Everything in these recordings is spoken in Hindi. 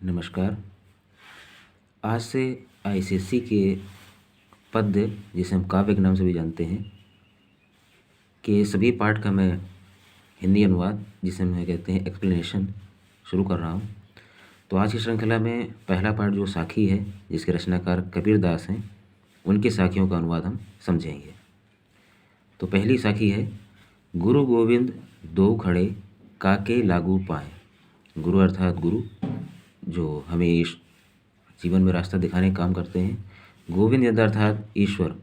नमस्कार। आज से आईसीएसई के पद्य, जिसे हम काव्य के नाम से भी जानते हैं, के सभी पाठ का मैं हिंदी अनुवाद, जिसे हम कहते हैं एक्सप्लेनेशन, शुरू कर रहा हूँ। तो आज की श्रृंखला में पहला पाठ जो साखी है, जिसके रचनाकार कबीर दास हैं, उनकी साखियों का अनुवाद हम समझेंगे। तो पहली साखी है, गुरु गोविंद दो खड़े काके लागू पाए। गुरु अर्थात गुरु, जो हमें जीवन में रास्ता दिखाने का काम करते हैं। गोविंद अर्थात ईश्वर।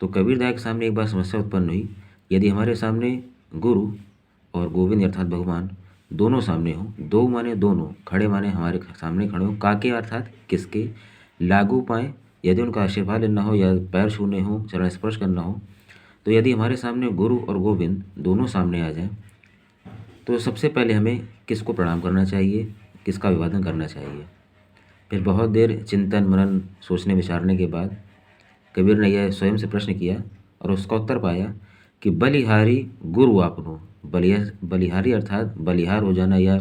तो कबीरदास के सामने एक बार समस्या उत्पन्न हुई, यदि हमारे सामने गुरु और गोविंद अर्थात भगवान दोनों सामने हो, दो माने दोनों, खड़े माने हमारे सामने खड़े हो, काके अर्थात किसके, लागू पाएँ यदि उनका आशीर्वाद लेना हो या पैर छूने हो, चरण स्पर्श करना हो, तो यदि हमारे सामने गुरु और गोविंद दोनों सामने आ जाएं, तो सबसे पहले हमें किसको प्रणाम करना चाहिए, किसका अभिवादन करना चाहिए। फिर बहुत देर चिंतन मनन सोचने विचारने के बाद कबीर ने यह स्वयं से प्रश्न किया और उसका उत्तर पाया कि बलिहारी गुरु आपनो। बलिहारी अर्थात बलिहार हो जाना या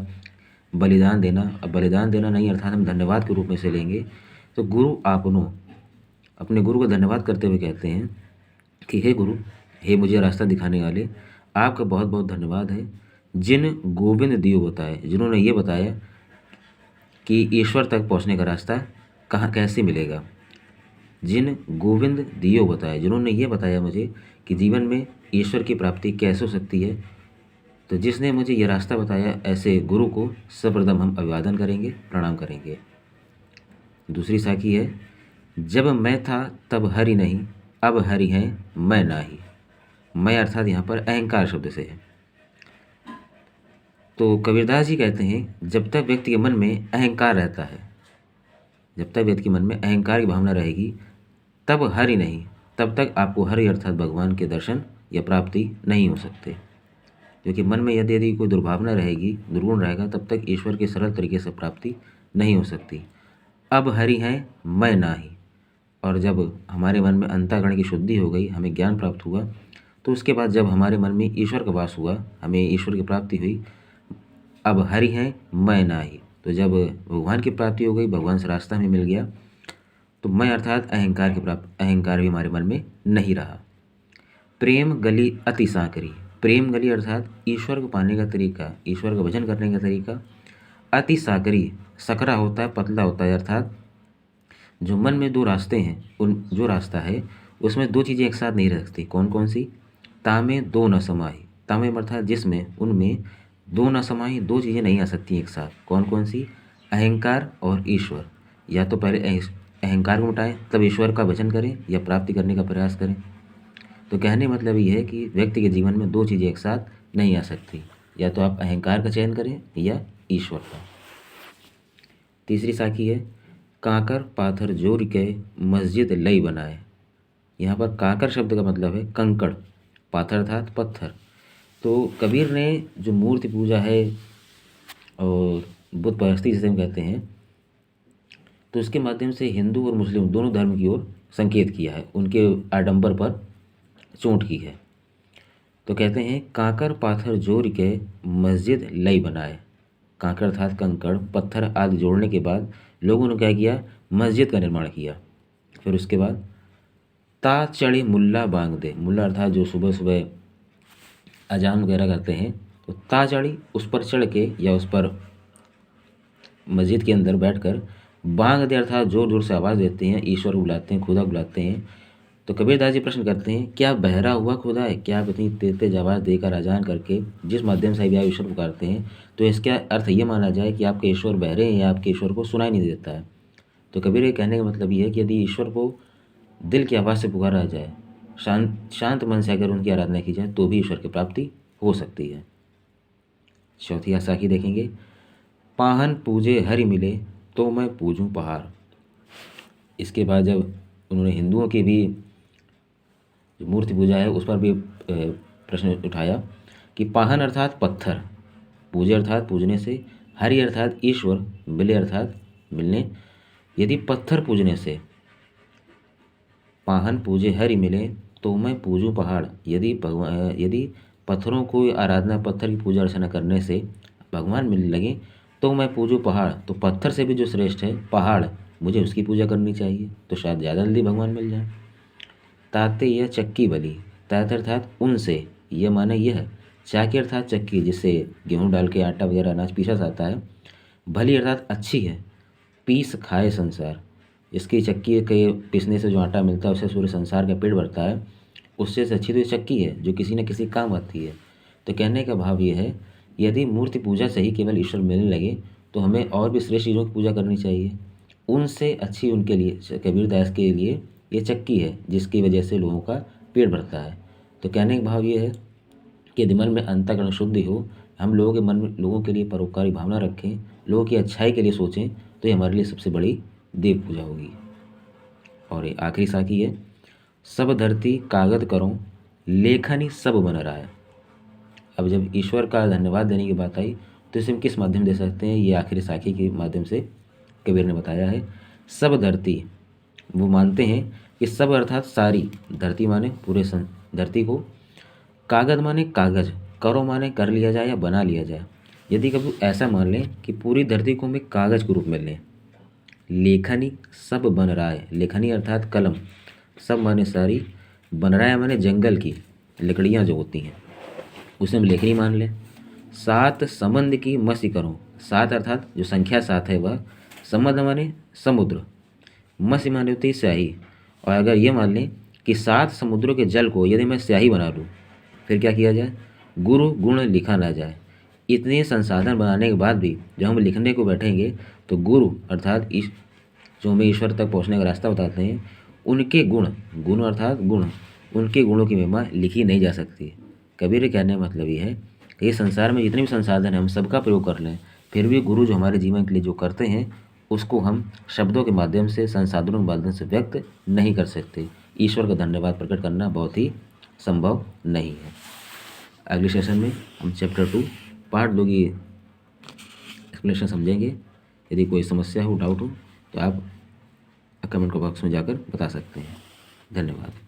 बलिदान देना। अब बलिदान देना नहीं अर्थात हम धन्यवाद के रूप में से लेंगे। तो गुरु आपनो, अपने गुरु को धन्यवाद करते हुए कहते हैं कि हे गुरु, हे मुझे रास्ता दिखाने वाले, आपका बहुत बहुत धन्यवाद है। जिन गोविंद दियो बताए, जिन्होंने ये बताया कि ईश्वर तक पहुंचने का रास्ता कहाँ कैसे मिलेगा। जिन गोविंद दियो बताए, जिन्होंने ये बताया मुझे कि जीवन में ईश्वर की प्राप्ति कैसे हो सकती है। तो जिसने मुझे ये रास्ता बताया, ऐसे गुरु को सर्वप्रथम हम अभिवादन करेंगे, प्रणाम करेंगे। दूसरी साखी है, जब मैं था तब हरि नहीं, अब हरि है मैं नाही। मैं अर्थात यहाँ पर अहंकार शब्द से है। तो कबीरदास जी कहते हैं, जब तक व्यक्ति के मन में अहंकार रहता है, जब तक व्यक्ति के मन में अहंकार की भावना रहेगी, तब हरि नहीं, तब तक आपको हरि अर्थात भगवान के दर्शन या प्राप्ति नहीं हो सकते। क्योंकि मन में यदि कोई दुर्भावना रहेगी, दुर्गुण रहेगा, तब तक ईश्वर की सरल तरीके से प्राप्ति नहीं हो सकती। अब हरि है मैं नाही। और जब हमारे मन में अंतःकरण की शुद्धि हो गई, हमें ज्ञान प्राप्त हुआ, तो उसके बाद जब हमारे मन में ईश्वर का वास हुआ, हमें ईश्वर की प्राप्ति हुई, अब हरि है मैं नाही। तो जब भगवान की प्राप्ति हो गई, भगवान से रास्ता हमें मिल गया, तो मैं अर्थात अहंकार भी हमारे मन में नहीं रहा। प्रेम गली अति साकरी। प्रेम गली अर्थात ईश्वर को पाने का तरीका, ईश्वर का भजन करने का तरीका। अति साकरी, सकरा होता है, पतला होता है, अर्थात जो मन में दो रास्ते हैं, उन जो रास्ता है उसमें दो चीज़ें एक साथ नहीं रह सकती। कौन कौन सी? तामे दो न समाही। तामे अर्थात जिसमें, उनमें दो न समाही, दो चीज़ें नहीं आ सकती एक साथ। कौन कौन सी? अहंकार और ईश्वर। या तो पहले अहंकार को मिटाएं, तब ईश्वर का भजन करें या प्राप्ति करने का प्रयास करें। तो कहने मतलब ये है कि व्यक्ति के जीवन में दो चीज़ें एक साथ नहीं आ सकती, या तो आप अहंकार का चयन करें या ईश्वर का। तीसरी साखी है, काकर पाथर जोड़ के मस्जिद लई बनाए। यहाँ पर काकर शब्द का मतलब है कंकड़, पाथर अर्थात पत्थर। तो कबीर ने जो मूर्ति पूजा है और बुत परस्ती जिसे हम कहते हैं, तो उसके माध्यम से हिंदू और मुस्लिम दोनों धर्म की ओर संकेत किया है, उनके आडंबर पर चोट की है। तो कहते हैं, काकर पाथर जोड़ के मस्जिद लई बनाए। काकर अर्थात कंकड़, पत्थर आदि जोड़ने के बाद लोगों ने क्या किया? मस्जिद का निर्माण किया। फिर उसके बाद ता चढ़े मुल्ला बांग दे। मुल्ला अर्थात जो सुबह सुबह अजान वगैरह करते हैं, तो ता चढ़ी, उस पर चढ़ के या उस पर मस्जिद के अंदर बैठकर बांग दे अर्थात जोर जोर से आवाज़ देते हैं, ईश्वर को बुलाते हैं, खुदा को बुलाते हैं। तो कबीरदास जी प्रश्न करते हैं, क्या बहरा हुआ खुदा है? क्या आप इतनी तेज तेज आवाज़ देकर अजान करके जिस माध्यम से भी आप ईश्वर पुकारते हैं, तो इसका अर्थ ये माना जाए कि आपके ईश्वर बहरे हैं या आपके ईश्वर को सुनाई नहीं देता है? तो कबीर के कहने का मतलब ये है कि यदि ईश्वर को दिल की आवाज़ से पुकारा जाए, शांत मन से अगर उनकी आराधना की जाए, तो भी ईश्वर की प्राप्ति हो सकती है। चौथी साखी देखेंगे, पाहन पूजे हरि मिले तो मैं पूजूं पहाड़। इसके बाद जब उन्होंने हिंदुओं की भी जो मूर्ति पूजा है उस पर भी प्रश्न उठाया कि पाहन अर्थात पत्थर, पूजे अर्थात पूजने से, हरि अर्थात ईश्वर, मिले अर्थात मिलने। यदि पत्थर पूजने से, पाहन पूजे हरि मिले तो मैं पूजूं पहाड़। यदि पत्थरों को आराधना, पत्थर की पूजा अर्चना करने से भगवान मिलने लगे, तो मैं पूजूं पहाड़, तो पत्थर से भी जो श्रेष्ठ है पहाड़, मुझे उसकी पूजा करनी चाहिए, तो शायद ज़्यादा जल्दी भगवान मिल जाए। ताते यह चक्की बली, तात अर्थात उनसे, यह माने यह, चाकी अर्थात चक्की जिससे गेहूँ डाल के आटा वगैरह अनाज पीसा जाता है, भली अर्थात अच्छी है, पीस खाए संसार, इसकी चक्की के पीसने से जो आटा मिलता है उससे पूरे संसार का पेट भरता है, उससे अच्छी तो ये चक्की है जो किसी न किसी काम आती है। तो कहने का भाव ये है, यदि मूर्ति पूजा से ही केवल ईश्वर मिलने लगे तो हमें और भी श्रेष्ठ चीज़ों की पूजा करनी चाहिए। उनसे अच्छी उनके लिए, कबीर दास के लिए ये चक्की है जिसकी वजह से लोगों का पेट भरता है। तो कहने का भाव ये है कि यदि मन में अंतःकरण शुद्धि हो, हम लोगों के मन में लोगों के लिए परोपकारी भावना रखें, लोगों की अच्छाई के लिए सोचें, तो ये हमारे लिए सबसे बड़ी देव पूजा होगी। और ये आखिरी साखी है, सब धरती कागज करो, लेखनी सब बन रहा है। अब जब ईश्वर का धन्यवाद देने की बात आई तो इसे हम किस माध्यम दे सकते हैं, ये आखिरी साखी के माध्यम से कबीर ने बताया है। सब धरती, वो मानते हैं कि सब अर्थात सारी, धरती माने पूरे धरती को, कागज माने कागज, करो माने कर लिया जाए या बना लिया जाए। यदि कभी ऐसा मान लें कि पूरी धरती को हम एक कागज के रूप में लें, लेखनी सब बन रहा है, लेखनी अर्थात कलम, सब माने सारी, बन रहा है माने जंगल की लकड़ियाँ जो होती हैं उसे हम लेखनी मान लें। सात समंद की मसी करो, सात अर्थात जो संख्या सात है वह, समंद माने समुद्र, मसी माने होती है स्याही। और अगर ये मान लें कि सात समुद्रों के जल को यदि मैं स्याही बना लूँ, फिर क्या किया जाए, गुरु गुण लिखा ना जाए। इतने संसाधन बनाने के बाद भी जब हम लिखने को बैठेंगे तो गुरु अर्थात जो हमें ईश्वर तक पहुँचने का रास्ता बताते हैं, उनके गुण, गुण अर्थात गुण, उनके गुणों की महिमा लिखी नहीं जा सकती। कबीर के कहने का मतलब ये है कि इस संसार में जितने भी संसाधन हैं हम सबका प्रयोग कर लें, फिर भी गुरु जो हमारे जीवन के लिए जो करते हैं उसको हम शब्दों के माध्यम से, संसाधनों के माध्यम से व्यक्त नहीं कर सकते। ईश्वर का धन्यवाद प्रकट करना बहुत ही संभव नहीं है। अगले सेशन में हम चैप्टर 2 पार्ट 2 की एक्सप्लेनेशन समझेंगे। यदि कोई समस्या हो, डाउट हो तो आप कमेंट बॉक्स में जाकर बता सकते हैं। धन्यवाद।